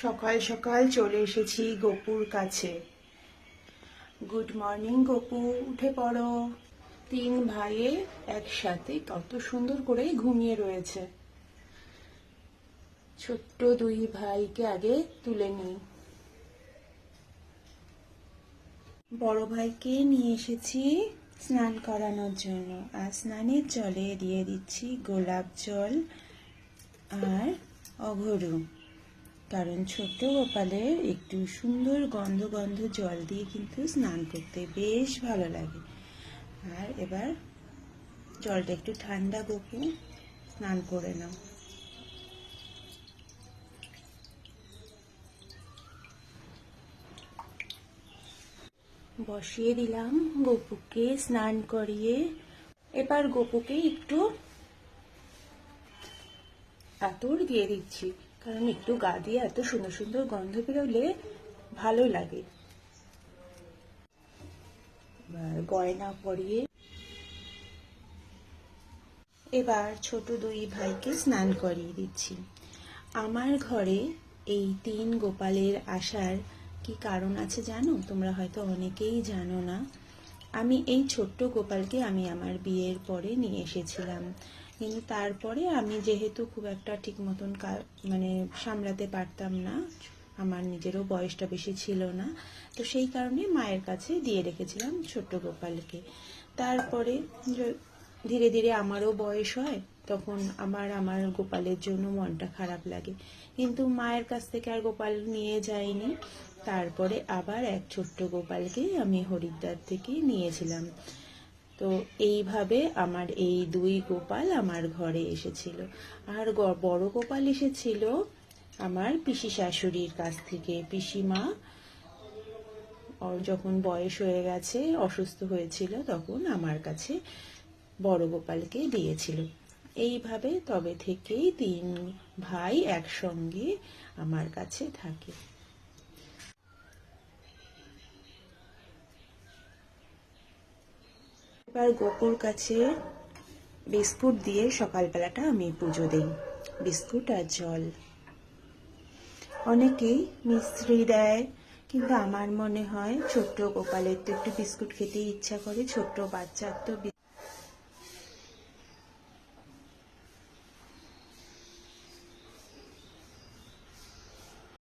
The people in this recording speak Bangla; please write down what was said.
সকাল সকাল চলে এসেছি গোপুর কাছে। গুড মর্নিং গোপু, উঠে পড়ো। তিন ভাইয়ে একসাথে কত সুন্দর করে ঘুমিয়ে রয়েছে। ছোট্ট দুই ভাইকে আগে তুলে নিই। বড় ভাইকে নিয়ে এসেছি স্নান করানোর জন্য, আর স্নানের জলে দিয়ে দিচ্ছি গোলাপ জল আর অঘরু। কারণ ছোট্ট গোপালের একটু সুন্দর গন্ধ গন্ধ জল দিয়ে কিন্তু স্নান করতে বেশ ভালো লাগে। আর এবার জলটা একটু ঠান্ডা, গোপু স্নান করে নাও। বসিয়ে দিলাম গোপুকে স্নান করিয়ে। এবার গোপুকে একটু আতর দিয়ে দিচ্ছি, কারণ একটু গা দিয়ে এত সুন্দর সুন্দর গন্ধ বেরোলে ভালো লাগে। গয়না পরিয়ে এবার ছোট দুই ভাইকে স্নান করিয়ে দিচ্ছি। আমার ঘরে এই তিন গোপালের আসার কি কারণ আছে জানো? তোমরা হয়তো অনেকেই জানো না। আমি এই ছোট্ট গোপালকে আমি আমার বিয়ের পরে নিয়ে এসেছিলাম, কিন্তু তারপরে আমি যেহেতু খুব একটা ঠিক মতন মানে সামলাতে পারতাম না, আমার নিজেরও বয়সটা বেশি ছিল না, তো সেই কারণে মায়ের কাছে দিয়ে রেখেছিলাম ছোট্ট গোপালকে। তারপরে ধীরে ধীরে আমারও বয়স হয়, তখন আমার গোপালের জন্য মনটা খারাপ লাগে, কিন্তু মায়ের কাছ থেকে আর গোপাল নিয়ে যাইনি। তারপরে আবার এক ছোট্ট গোপালকে আমি হরিদ্বার থেকে নিয়েছিলাম। তো এইভাবে আমার এই দুই গোপাল আমার ঘরে এসেছিল। আর বড় গোপাল এসেছিল আমার পিসি শাশুড়ির কাছ থেকে। পিসিমা যখন বয়স হয়ে গেছে, অসুস্থ হয়েছিল, তখন আমার কাছে বড় গোপালকে দিয়েছিল। এইভাবে তবে থেকেই তিন ভাই একসঙ্গে আমার কাছে থাকে। এবার গোপুর কাছে বিস্কুট দিয়ে সকালবেলাটা আমি পুজো দিই, বিস্কুট আর জল। অনেকেই মিষ্টি দেয়, কিন্তু আমার মনে হয় ছোট্ট গোপালের তো একটু বিস্কুট খেতে ইচ্ছা করে, ছোট্ট বাচ্চার তো